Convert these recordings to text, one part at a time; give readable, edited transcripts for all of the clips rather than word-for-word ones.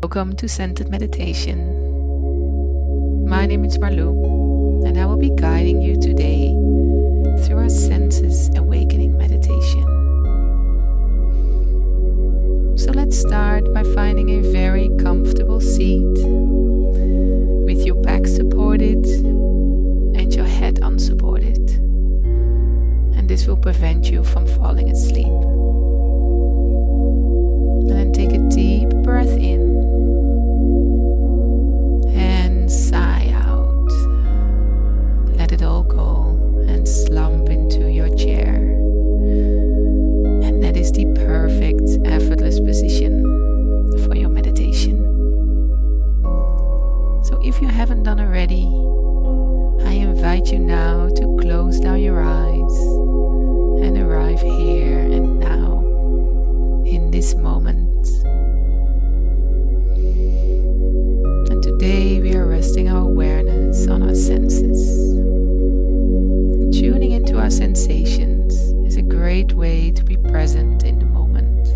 Welcome to Centered Meditation. My name is Marlou, and I will be guiding you today through our senses awakening meditation. So let's start by finding a very comfortable seat with your back supported and your head unsupported. And this will prevent you from falling asleep. And then take a deep breath in. Sigh out. Let it all go and slump into your chair. And that is the perfect effortless position for your meditation. So if you haven't done already, I invite you now to close down your eyes and arrive here and now in this moment. Today we are resting our awareness on our senses. And tuning into our sensations is a great way to be present in the moment.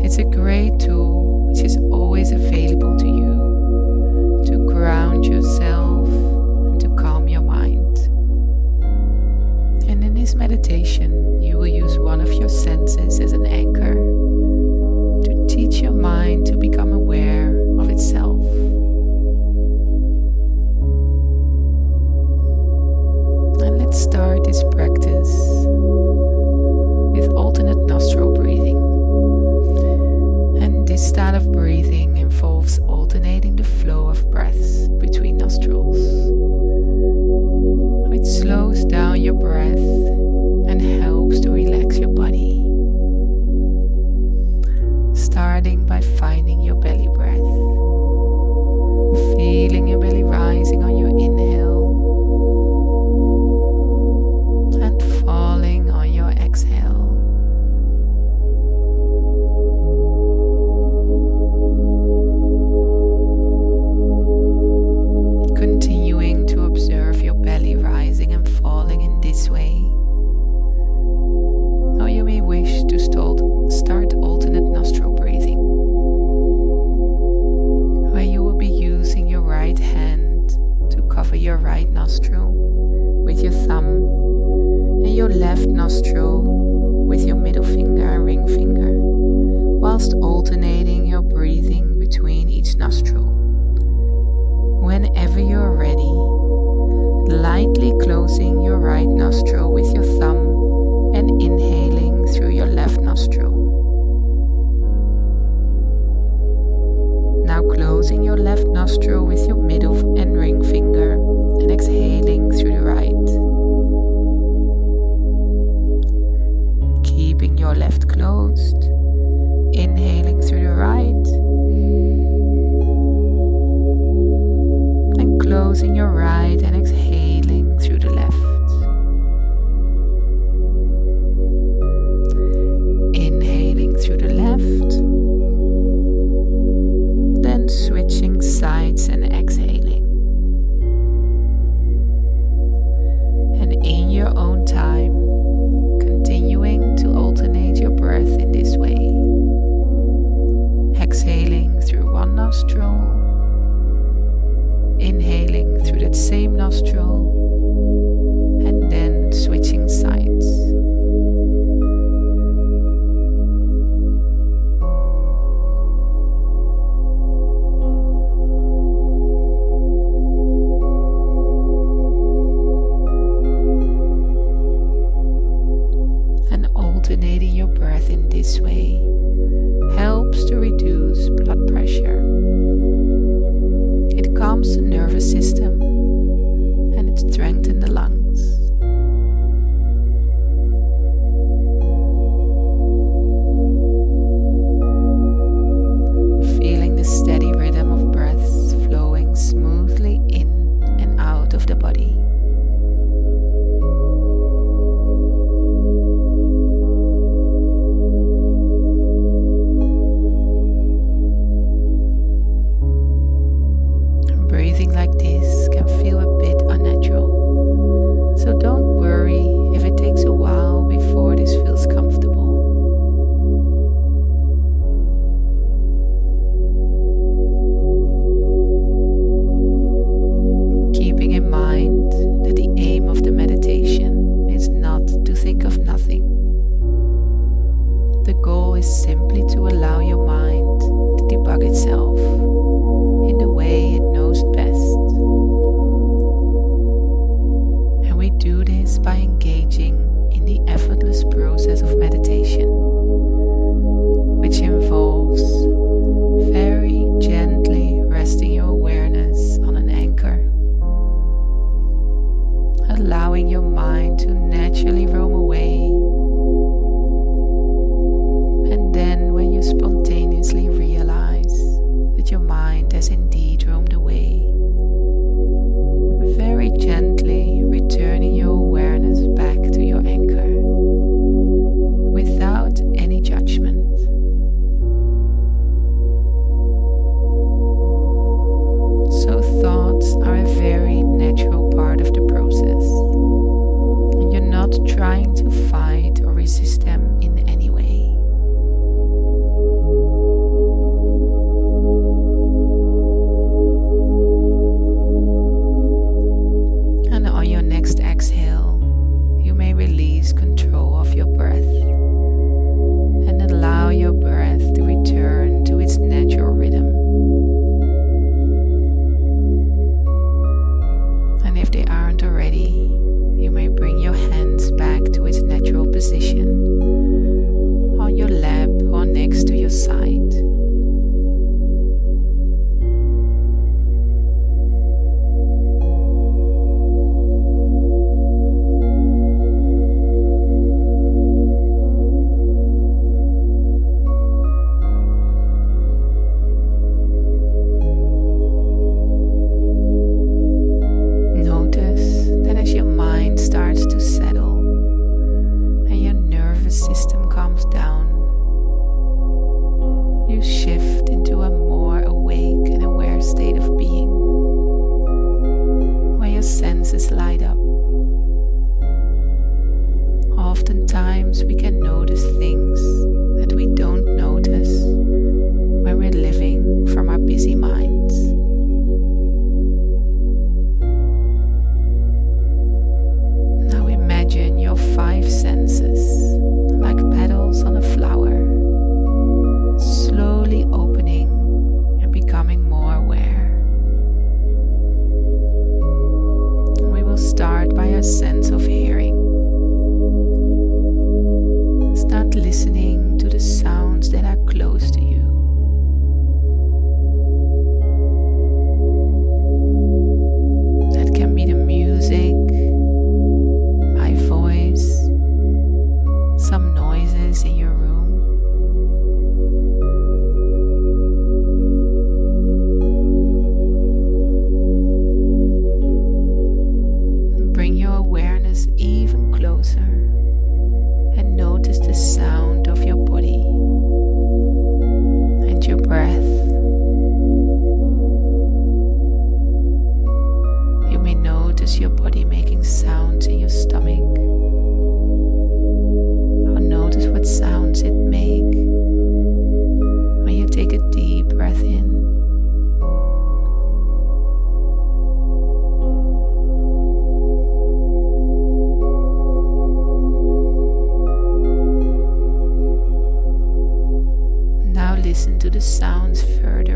It's a great tool which is always available to you to ground yourself and to calm your mind. And in this meditation you will use one of your senses as an anchor to teach your mind to become aware of itself. And let's start this practice with alternate nostril breathing. And this style of breathing involves alternating the flow of breaths between nostrils, which slows down your breath and helps to relax your body. Starting by finding your belly breath. Feeling your belly rising on your inhale and falling on your exhale. Continuing to observe your belly rising and falling in this way. Or you may wish to start alternate nostril breathing, where you will be using your right hand to cover your right nostril with your thumb and your left nostril with your middle finger and ring finger, whilst alternating your breathing between each nostril. Whenever you are ready, lightly closing your right nostril with your thumb and inhaling through your left nostril. Now closing your left nostril with your middle and ring finger and exhaling through the right. Keeping your left closed, inhaling through the right, and closing your right and exhaling through the left. Inhaling through the left, then switching sides and exhaling. And in your own time, continuing to alternate your breath in this way. Exhaling through one nostril, inhaling through that same nostril, and then switching sides. Alternating your breath in this way helps to reduce blood pressure. It calms the nervous system and it strengthens the lungs. has indeed roamed away, very gently returning your awareness back to your anchor without any judgment. So thoughts are a very natural part of the process, and you're not trying to fight or resist them in any way. And on your next exhale, you may release control of your breath and allow your breath to return to its natural rhythm. And if they aren't already, you may bring your hands back to its natural position on your lap or next to your side. Notice that as your mind starts to settle and your nervous system calms down, you shift into a more awake and aware state of being, where your senses light up. Oftentimes we can notice things that we don't notice when we're living from our busy minds. Now imagine your 5 senses like petals on a flower, slowly opening and becoming more aware. We will start by a sense of hearing. Start listening to the sounds that are close to you. That can be the music, my voice, some noises in your room. Bring your awareness even closer and notice the sound of your body and your breath. You may notice your body making sounds in your stomach, or notice what sounds it makes when you take a deep breath in. Now listen to the sounds further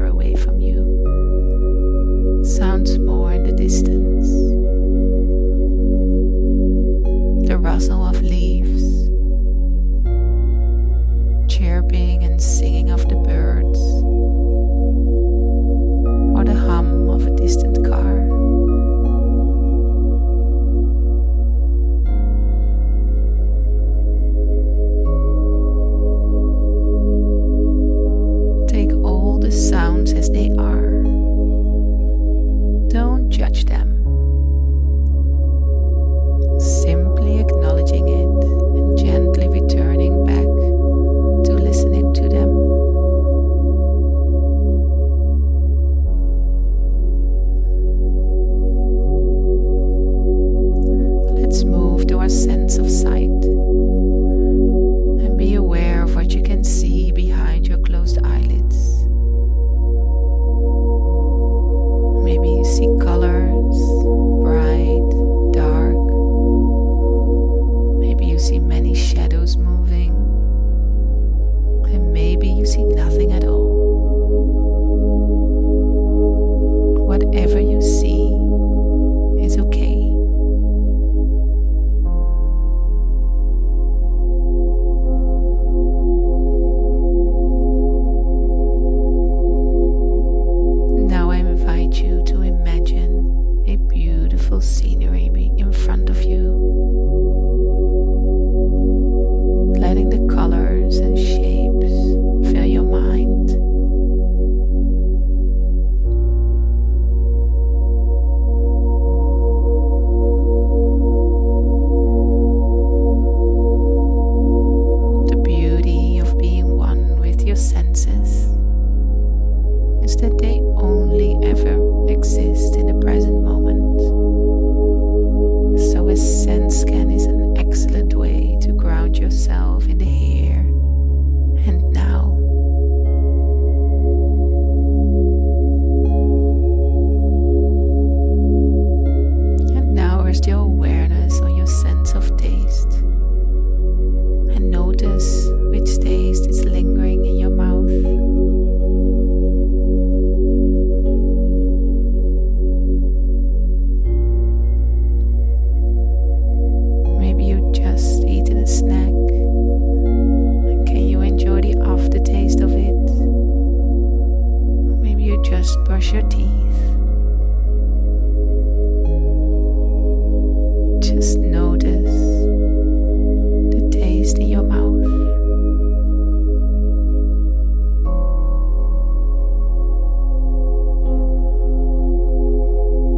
sensations that they only ever exist in the present moment. So a sense scan is an excellent way to ground yourself in the here and now. And now rest your awareness on your sense of taste. And notice which taste is lingering in your mouth. Maybe you just eaten a snack, and can you enjoy the aftertaste of it? Or maybe you just brush your teeth. Just notice the taste in your mouth.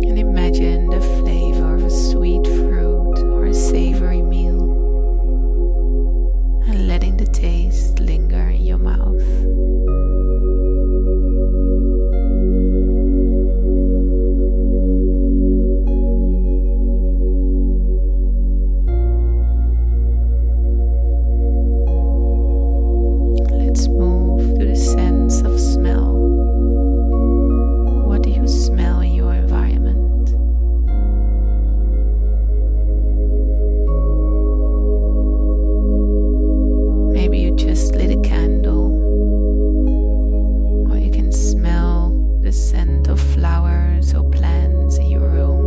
And imagine the flavor of a sweet fruit or a savory meal, and letting the taste linger in your mouth. Let's move to the sense of smell. What do you smell in your environment? Maybe you just lit a candle, or you can smell the scent of flowers or plants in your room.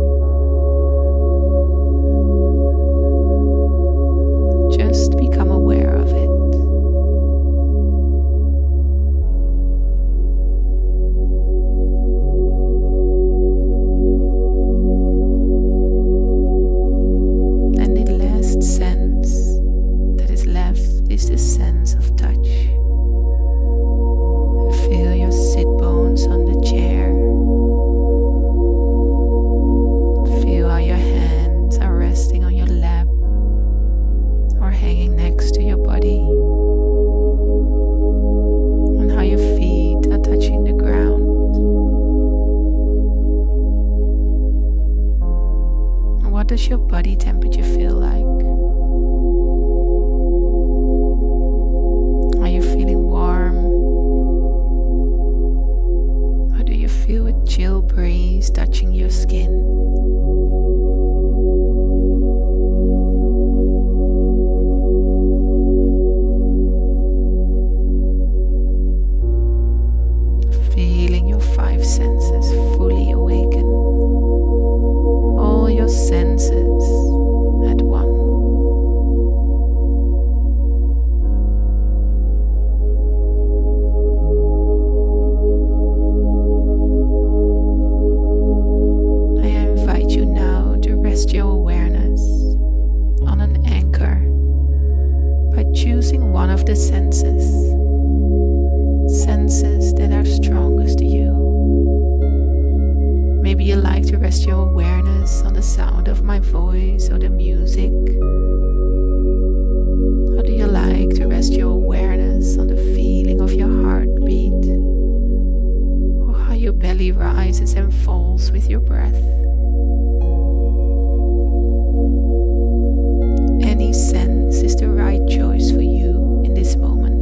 Just become aware of it. And the last sense that is left is the sense of touch. Feel your sit bones on the chair. Feel how your hands are resting on your lap or hanging next to your body. And how your feet are touching the ground. And what does your body temperature feel like? Are you feeling warm? Or do you feel a chill breeze touching your skin? Feeling your five senses fully awaken. All your senses at one. I invite you now to rest your awareness on an anchor by choosing one of the senses. Senses that are strongest to you. Maybe you like to rest your awareness on the sound of my voice or the music. Or do you like to rest your awareness on the feeling of your heartbeat? Or how your belly rises and falls with your breath? Any sense is the right choice for you in this moment.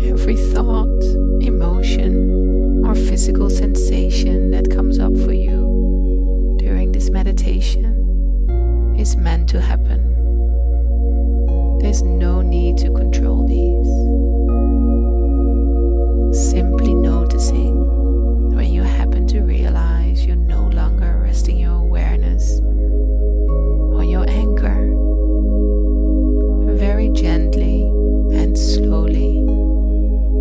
Every thought, emotion, or physical sensation that comes up for you during this meditation is meant to happen. There's no need to control these. Simply noticing when you happen to realize you're no longer resting your awareness on your anchor. Very gently and slowly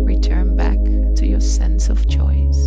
return back to your sense of choice.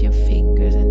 your fingers and